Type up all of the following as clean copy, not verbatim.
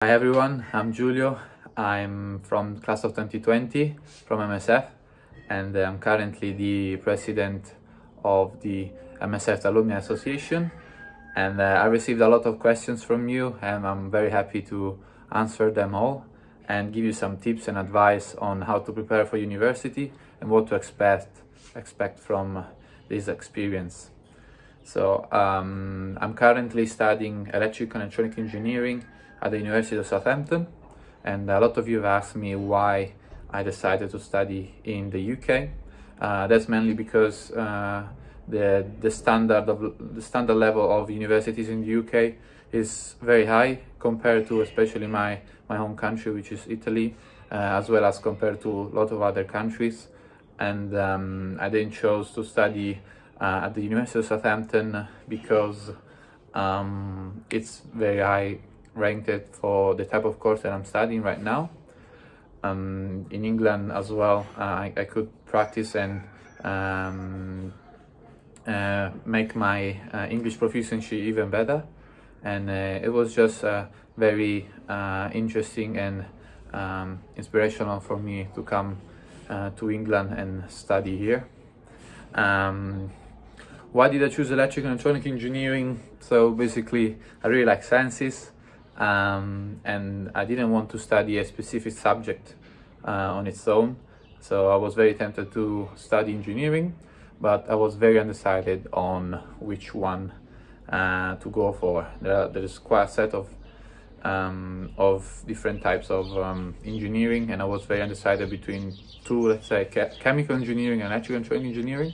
Hi everyone, I'm Giulio. I'm from class of 2020 from MSF, and I'm currently the president of the MSF Alumni Association. And I received a lot of questions from you, and I'm very happy to answer them all and give you some tips and advice on how to prepare for university and what to expect from this experience. So I'm currently studying electrical and electronic engineering at the University of Southampton, and a lot of you have asked me why I decided to study in the UK. That's mainly because the standard level of universities in the UK is very high compared to especially my home country, which is Italy, as well as compared to a lot of other countries. And I then chose to study at the University of Southampton because it's very high ranked for the type of course that I'm studying right now. In England as well, I could practice and make my English proficiency even better, and it was just very interesting and inspirational for me to come to England and study here. Why did I choose electrical and electronic engineering? So basically, I really like sciences, and I didn't want to study a specific subject on its own. So I was very tempted to study engineering, but I was very undecided on which one to go for. There is quite a set of different types of engineering, and I was very undecided between two, let's say, chemical engineering and electrical and electronic engineering.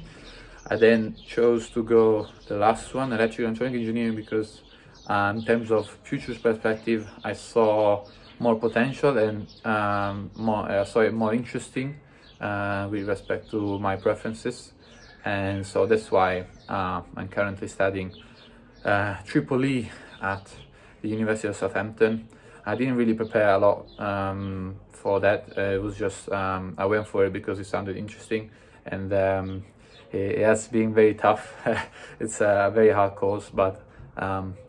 I then chose to go the last one, electrical and electronic engineering, because in terms of future perspective, I saw more potential and saw it more interesting with respect to my preferences, and so that's why I'm currently studying Triple E at the University of Southampton. I didn't really prepare a lot for that. It was just I went for it because it sounded interesting, and it has been very tough. It's a very hard course, but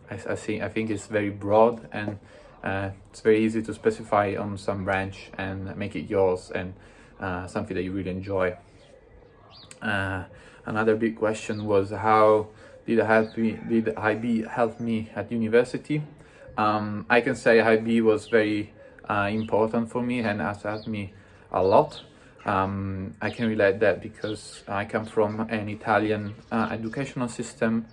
I think it's very broad, and it's very easy to specify on some branch and make it yours, and something that you really enjoy. Another big question was, how did IB help me at university? I can say IB was very important for me and has helped me a lot. I can relate that because I come from an Italian educational system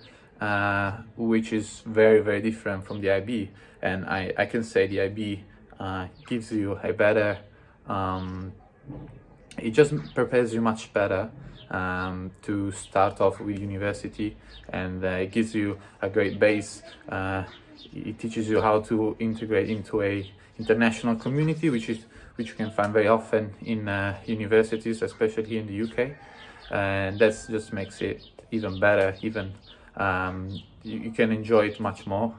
which is very different from the IB, and I can say the IB gives you a better, it just prepares you much better to start off with university, and it gives you a great base. It teaches you how to integrate into a international community, which you can find very often in universities, especially here in the UK, and that just makes it even better. You can enjoy it much more,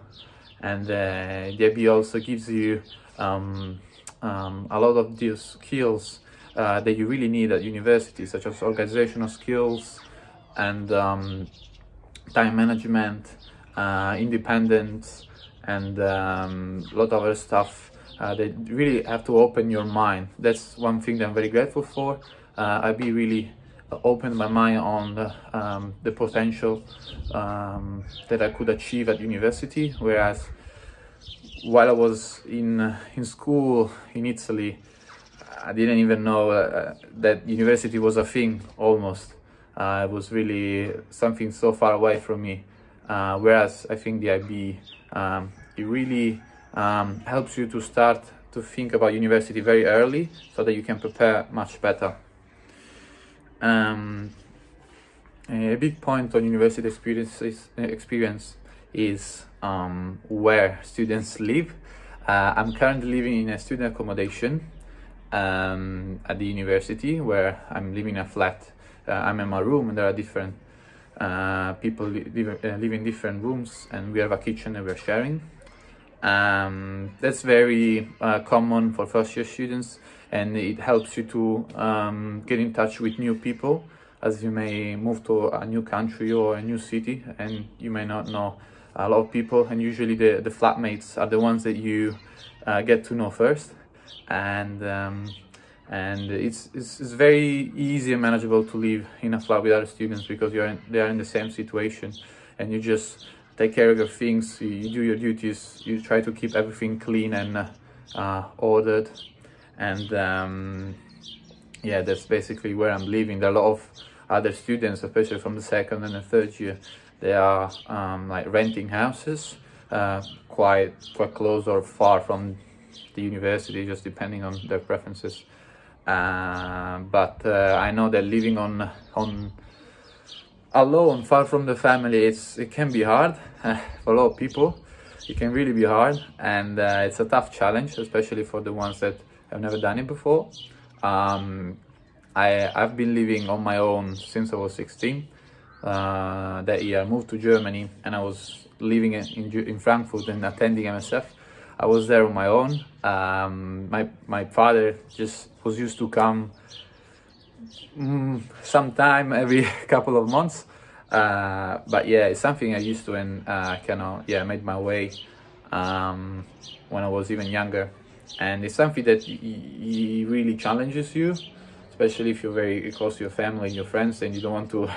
and the IB also gives you a lot of these skills that you really need at university, such as organizational skills and time management, independence, and a lot of other stuff that really have to open your mind. That's one thing that I'm very grateful for. IB really opened my mind on the potential that I could achieve at university, whereas while I was in school in Italy, I didn't even know that university was a thing. Almost it was really something so far away from me, whereas I think the IB it really helps you to start to think about university very early, so that you can prepare much better. A big point on university experience is where students live. I'm currently living in a student accommodation at the university, where I'm living in a flat. I'm in my room, and there are different people live in different rooms, and we have a kitchen that we're sharing. That's very common for first year students, and it helps you to get in touch with new people, as you may move to a new country or a new city, and you may not know a lot of people, and usually the flatmates are the ones that you get to know first, and it's very easy and manageable to live in a flat with other students, because they are in the same situation, and you just take care of your things, you do your duties, you try to keep everything clean and ordered, and yeah, that's basically where I'm living. There are a lot of other students, especially from the second and the third year. They are like renting houses quite close or far from the university, just depending on their preferences. But I know that living on alone, far from the family, it can be hard for a lot of people. It can really be hard, and it's a tough challenge, especially for the ones that have never done it before. I've been living on my own since I was 16. That year I moved to Germany, and I was living in Frankfurt and attending MSF. I was there on my own. My father just was used to come sometime every couple of months, but yeah, it's something I used to, and kind of made my way when I was even younger, and it's something that really challenges you, especially if you're very close to your family and your friends and you don't want to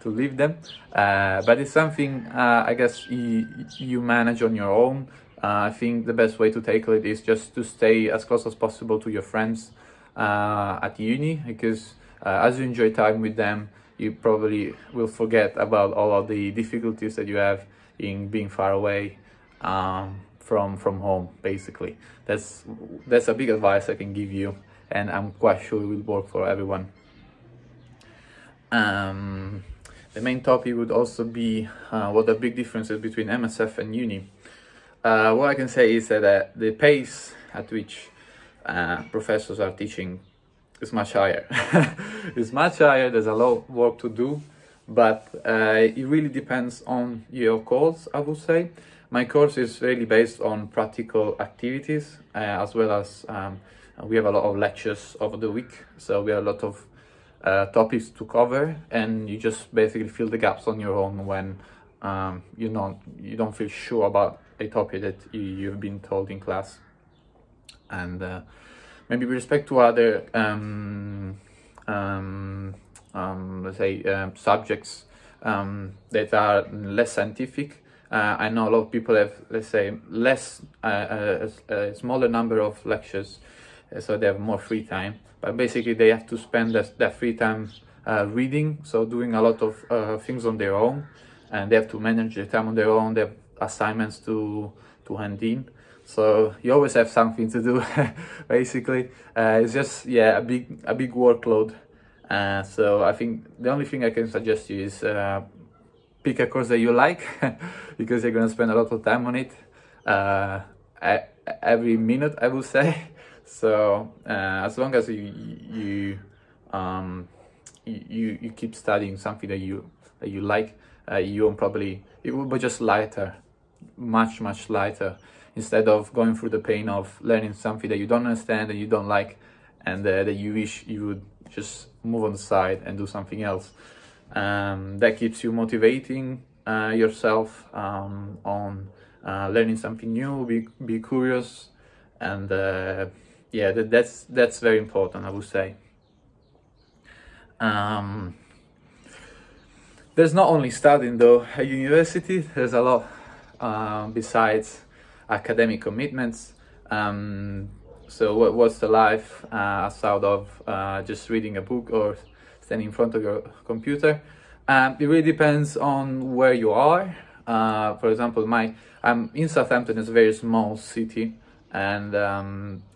to leave them, but it's something I guess you manage on your own. I think the best way to tackle it is just to stay as close as possible to your friends at uni, because as you enjoy time with them, you probably will forget about all of the difficulties that you have in being far away from home. Basically, that's a big advice I can give you, and I'm quite sure it will work for everyone. The main topic would also be what the big differences between MSF and Uni. What I can say is that the pace at which professors are teaching is much higher. It's much higher. There's a lot of work to do, but it really depends on your course, I would say. My course is really based on practical activities, as well as we have a lot of lectures over the week, so we have a lot of topics to cover, and you just basically fill the gaps on your own when you don't feel sure about a topic that you've been told in class. And maybe with respect to other let's say subjects that are less scientific, I know a lot of people have, let's say, a smaller number of lectures, so they have more free time, but basically they have to spend that free time reading, so doing a lot of things on their own, and they have to manage their time on their own. They have assignments to hand in, so you always have something to do. Basically, it's just a big workload. So I think the only thing I can suggest you is pick a course that you like, because you're gonna spend a lot of time on it, every minute, I would say. So as long as you keep studying something that you like, it will be just lighter, much lighter, instead of going through the pain of learning something that you don't understand and you don't like, and that you wish you would just move on the side and do something else. That keeps you motivating yourself on learning something new, be curious, and that's very important, I would say. There's not only studying though at university, there's a lot besides academic commitments. So what's the life outside of just reading a book or standing in front of your computer? It really depends on where you are. For example, I'm in Southampton. It's a very small city, and there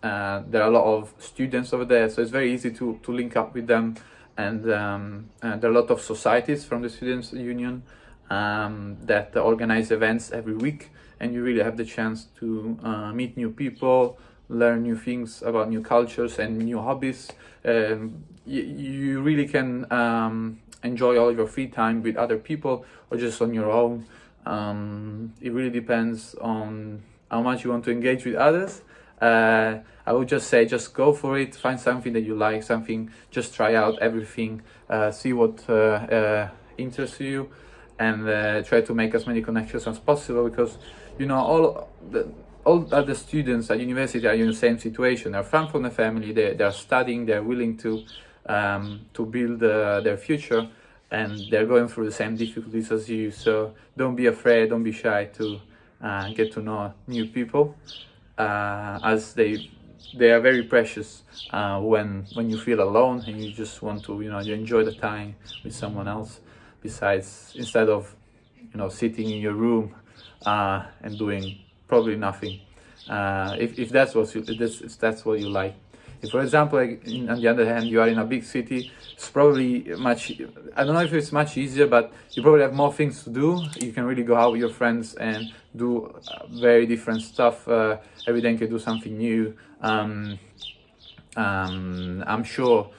are a lot of students over there, so it's very easy to link up with them. And there are a lot of societies from the Students' Union that organize events every week, and you really have the chance to meet new people, learn new things about new cultures and new hobbies. You really can enjoy all your free time with other people or just on your own. It really depends on how much you want to engage with others. I would just say, just go for it, find something that you like, just try out everything, see what interests you, and try to make as many connections as possible, because all other students at university are in the same situation. They're from the family, they're studying, they're willing to build their future, and they're going through the same difficulties as you. So don't be afraid, don't be shy to get to know new people, as they are very precious when you feel alone and you just want to, you enjoy the time with someone else, instead of sitting in your room and doing probably nothing, if that's what you like. If, for example, on the other hand, you are in a big city, it's probably I don't know if it's much easier, but you probably have more things to do. You can really go out with your friends and do very different stuff. Every day you can do something new. I'm sure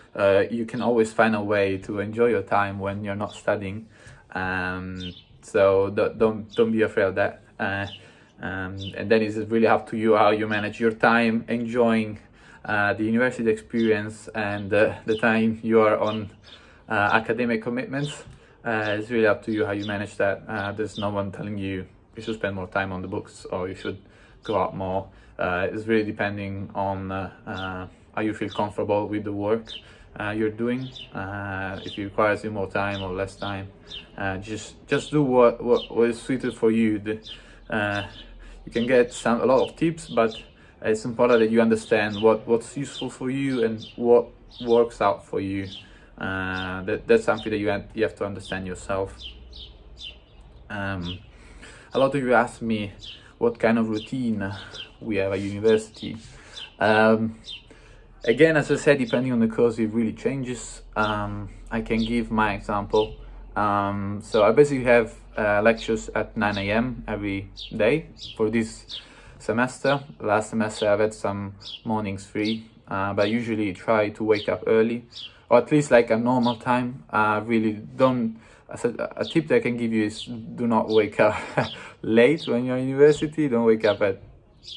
you can always find a way to enjoy your time when you're not studying. So don't be afraid of that. And then it's really up to you how you manage your time, enjoying the university experience and the time you are on academic commitments. It's really up to you how you manage that. There's no one telling you should spend more time on the books or you should go out more. It's really depending on how you feel comfortable with the work you're doing. If it requires you more time or less time, just do what is suited for you. You can get a lot of tips, but it's important that you understand what's useful for you and what works out for you. That's something that you have to understand yourself. A lot of you ask me what kind of routine we have at university. Again, as I said, depending on the course, it really changes. I can give my example. So I basically have lectures at 9 AM every day for this semester. Last semester I've had some mornings free, but I usually try to wake up early, or at least like a normal time. Really don't. A tip that I can give you is do not wake up late when you're in university. Don't wake up at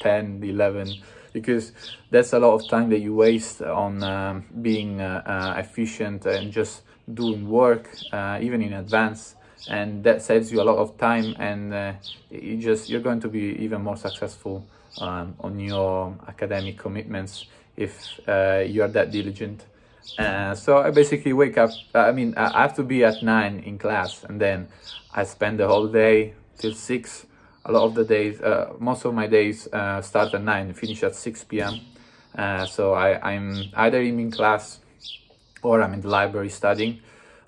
10, 11, because that's a lot of time that you waste on being efficient and just doing work, even in advance, and that saves you a lot of time, and you're going to be even more successful on your academic commitments if you are that diligent. So I basically wake up, I have to be at 9 in class, and then I spend the whole day till 6. A lot of the days, most of my days start at 9 and finish at 6 PM. So I'm either in class or I'm in the library studying.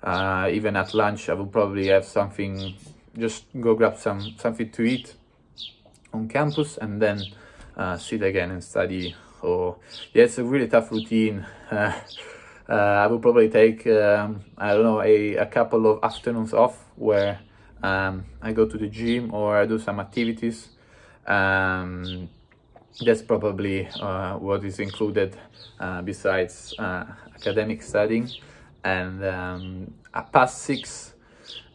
Even at lunch I will probably have something, just go grab something to eat on campus and then sit again and study. Yeah, it's a really tough routine. I will probably take I don't know, a couple of afternoons off where I go to the gym or I do some activities. That's probably what is included besides academic studying. And past 6,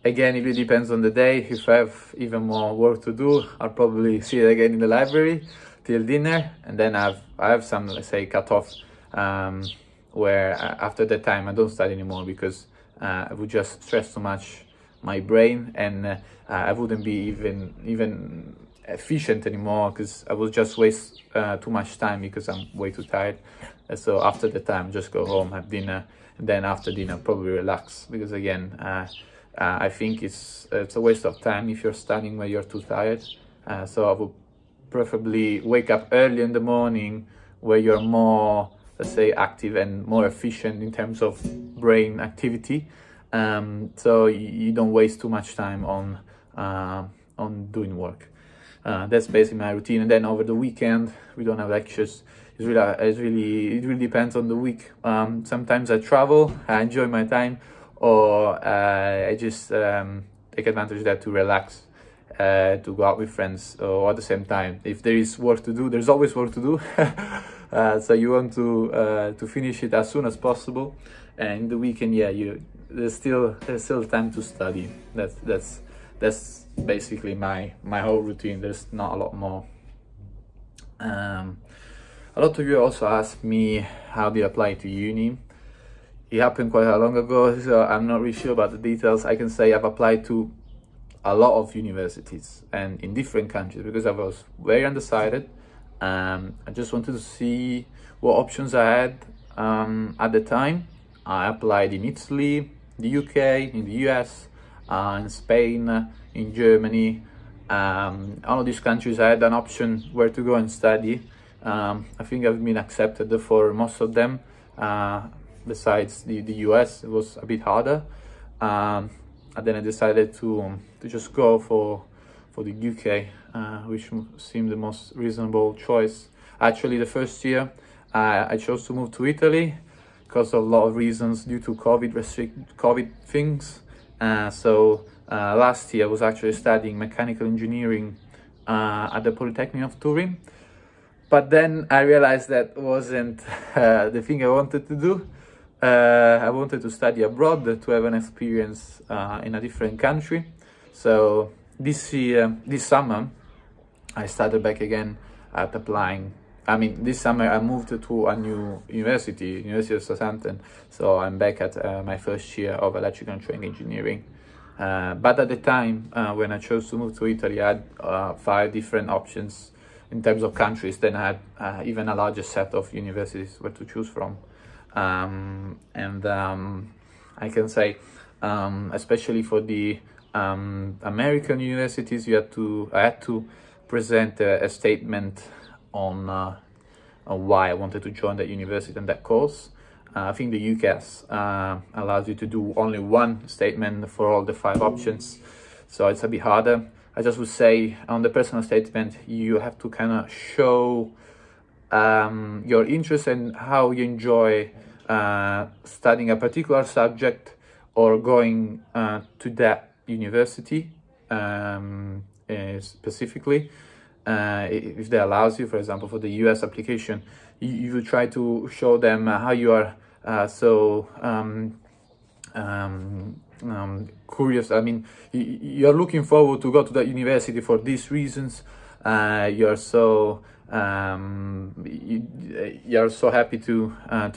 again, it really depends on the day. If I have even more work to do, I'll probably sit again in the library till dinner, and then I have some, let's say, cut off, where after that time I don't study anymore, because I would just stress too much my brain, and I wouldn't be even efficient anymore, because I would just waste too much time because I'm way too tired. So after the time, just go home, have dinner, and then after dinner probably relax, because again, I think it's a waste of time if you're studying when you're too tired. So I would preferably wake up early in the morning where you're more, let's say, active and more efficient in terms of brain activity, so you don't waste too much time on doing work. That's basically my routine. And then over the weekend we don't have lectures. It really depends on the week. Sometimes I travel, I enjoy my time, or I just take advantage of that to relax, to go out with friends, or at the same time, if there is work to do, there's always work to do. So you want to finish it as soon as possible, and in the weekend, yeah, there's still time to study. That's basically my whole routine. There's not a lot more. A lot of you also asked me how do you apply to uni. It happened quite long ago, so I'm not really sure about the details. I can say I've applied to a lot of universities and in different countries because I was very undecided. I just wanted to see what options I had at the time. I applied in Italy, the UK, in the US, in Spain, in Germany. All of these countries I had an option where to go and study. I think I've been accepted for most of them. Besides the US, it was a bit harder. And then I decided to just go for the UK, which seemed the most reasonable choice. Actually, the first year I chose to move to Italy because of a lot of reasons due to COVID things. So last year I was actually studying mechanical engineering at the Polytechnic of Turin. But then I realized that wasn't the thing I wanted to do. I wanted to study abroad, to have an experience in a different country. So this summer, I started back again at applying. I mean, this summer I moved to a new University of Southampton. So I'm back at my first year of electrical and training engineering. But at the time, when I chose to move to Italy, I had 5 different options in terms of countries. Then I had even a larger set of universities where to choose from. I can say, especially for the American universities, I had to present a statement on why I wanted to join that university and that course. I think the UCAS allows you to do only one statement for all the 5 options, so it's a bit harder. I just would say on the personal statement, you have to kind of show your interest and how you enjoy studying a particular subject or going to that university specifically. If they allows you, for example, for the US application, you will try to show them how you are curious. I mean, you're looking forward to go to that university for these reasons. You're so happy to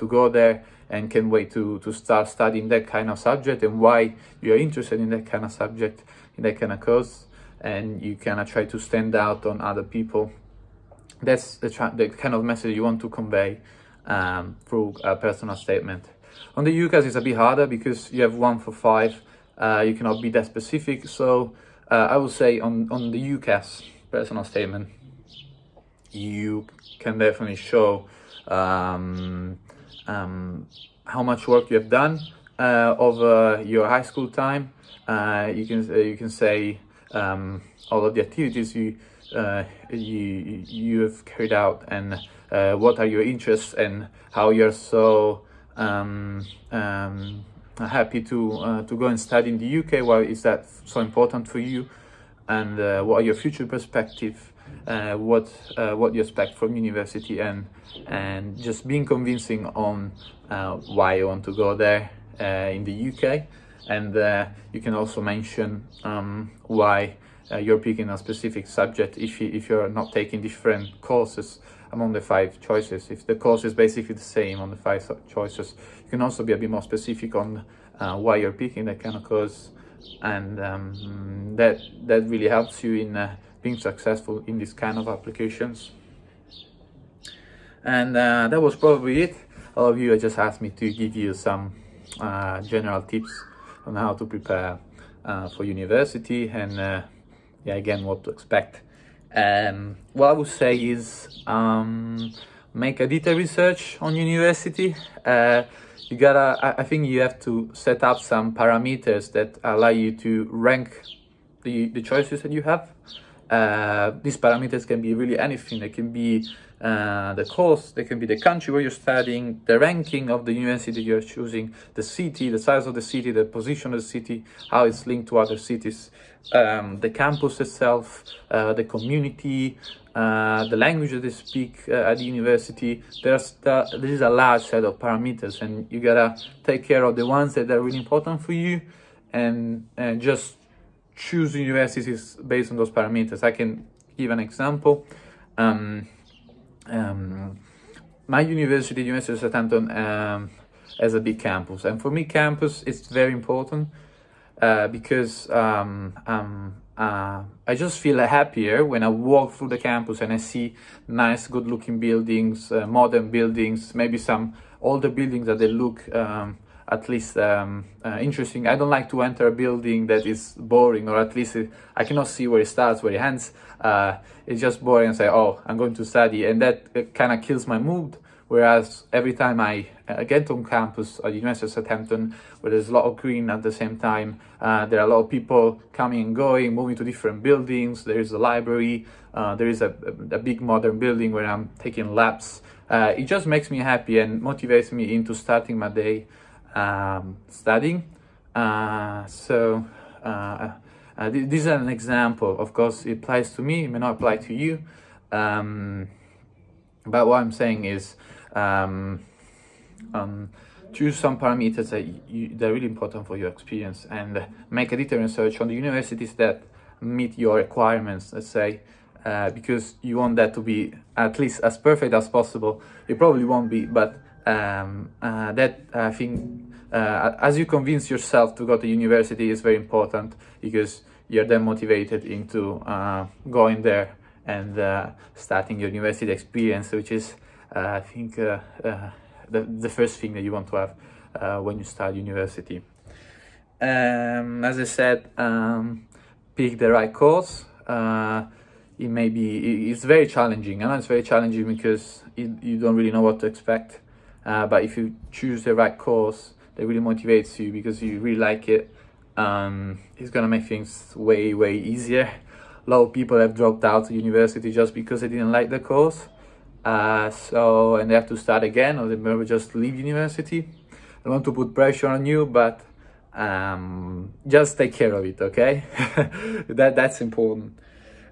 go there and can't wait to start studying that kind of subject, and why you're interested in that kind of subject, in that kind of course, and you kind of try to stand out on other people. That's the kind of message you want to convey through a personal statement. On the UCAS, it's a bit harder because you have 1 for 5. You cannot be that specific. So I would say on the UCAS personal statement, you can definitely show how much work you have done over your high school time. You can say all of the activities you have carried out, and what are your interests, and how you're so happy to go and study in the UK. Why is that so important for you? And what are your future perspectives? What you expect from university, and just being convincing on why you want to go there in the UK. And you can also mention why you're picking a specific subject if you're not taking different courses among the 5 choices. If the course is basically the same on the 5 choices, you can also be a bit more specific on why you're picking that kind of course, and that really helps you in being successful in this kind of applications. And that was probably it. All of you just asked me to give you some general tips on how to prepare for university, and yeah, again, what to expect. What I would say is make a detailed research on university. I think you have to set up some parameters that allow you to rank the choices that you have. These parameters can be really anything. They can be the course, they can be the country where you're studying, the ranking of the university you're choosing, the city, the size of the city, the position of the city, how it's linked to other cities, the campus itself, the community, the language that they speak at the university. This is a large set of parameters, and you gotta take care of the ones that are really important for you, and just choose universities based on those parameters. I can give an example. My university, University of Southampton, has a big campus, and for me campus is very important because I just feel happier when I walk through the campus and I see nice, good-looking buildings, modern buildings, maybe some older buildings that they look at least interesting. I don't like to enter a building that is boring, or at least I cannot see where it starts, where it ends. It's just boring and say, oh, I'm going to study, and that kind of kills my mood. Whereas every time I get on campus at the University of Southampton, where there's a lot of green at the same time, there are a lot of people coming and going, moving to different buildings. There is a library, there is a big modern building where I'm taking laps. It just makes me happy and motivates me into starting my day studying. This is an example. Of course, it applies to me, it may not apply to you. But what I'm saying is, choose some parameters that are really important for your experience, and make a detailed research on the universities that meet your requirements, let's say, because you want that to be at least as perfect as possible. It probably won't be, but that, I think, as you convince yourself to go to university is very important, because you're then motivated into going there and starting your university experience, which is, I think, the first thing that you want to have when you start university. As I said, pick the right course. It's very challenging. I know it's very challenging because you don't really know what to expect. But if you choose the right course that really motivates you because you really like it, it's gonna make things way easier. A lot of people have dropped out of university just because they didn't like the course, and they have to start again, or they maybe just leave university. I don't want to put pressure on you, but just take care of it, okay? That's important.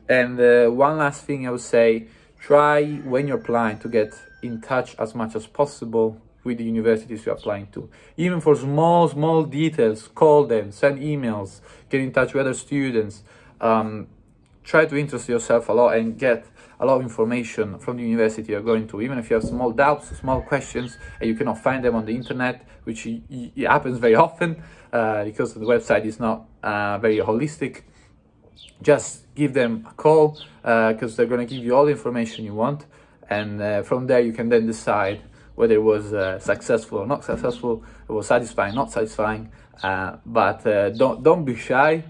And one last thing I would say, try when you're applying to get in touch as much as possible with the universities you're applying to. Even for small details, call them, send emails, get in touch with other students. Try to interest yourself a lot and get a lot of information from the university you're going to, even if you have small doubts, small questions, and you cannot find them on the internet, which it happens very often because the website is not very holistic. Just give them a call because they're going to give you all the information you want, and from there you can then decide whether it was successful or not successful, it was satisfying, not satisfying. But don't be shy.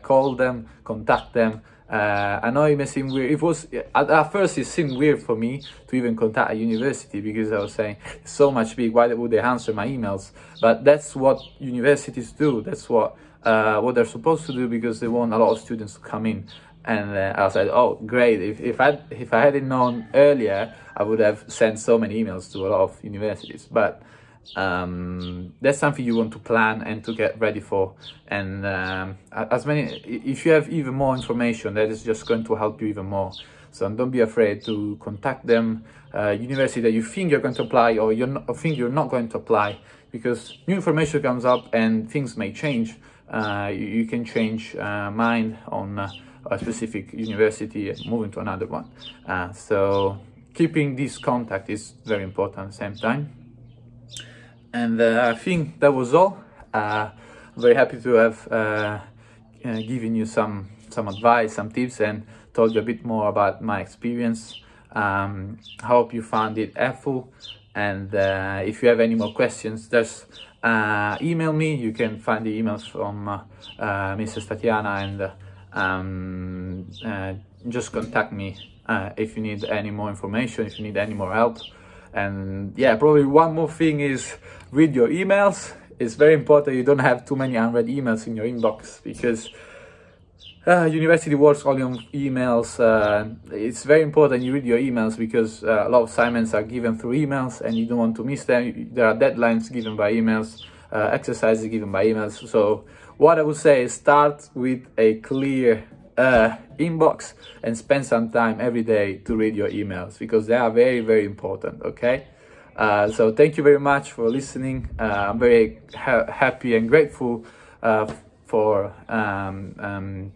Call them, contact them. I know it may seem weird. It was at first it seemed weird for me to even contact a university, because I was saying it's so much big, why would they answer my emails? But that's what universities do. That's what they're supposed to do, because they want a lot of students to come in. And I said, oh great, if I hadn't known earlier, I would have sent so many emails to a lot of universities. But that's something you want to plan and to get ready for. And if you have even more information, that is just going to help you even more. So don't be afraid to contact them, university that you think you're going to apply, or think you're not going to apply, because new information comes up and things may change. You can change mind on a specific university and moving to another one. So keeping this contact is very important at the same time. And I think that was all. I'm very happy to have given you some advice, some tips, and told you a bit more about my experience. I hope you found it helpful. And if you have any more questions, just email me. You can find the emails from Mrs. Tatiana, and just contact me if you need any more information, if you need any more help. And yeah, probably one more thing is read your emails. It's very important you don't have too many unread emails in your inbox, because university works only on emails. It's very important you read your emails, because a lot of assignments are given through emails and you don't want to miss them. There are deadlines given by emails, exercises given by emails. So what I would say is start with a clear inbox and spend some time every day to read your emails, because they are very important, okay? So thank you very much for listening. I'm very happy and grateful for having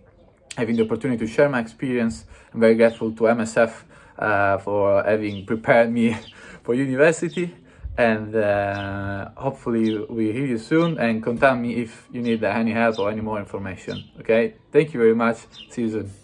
the opportunity to share my experience. I'm very grateful to MSF for having prepared me for university. and hopefully we hear you soon, and contact me if you need any help or any more information. Okay, thank you very much. See you soon.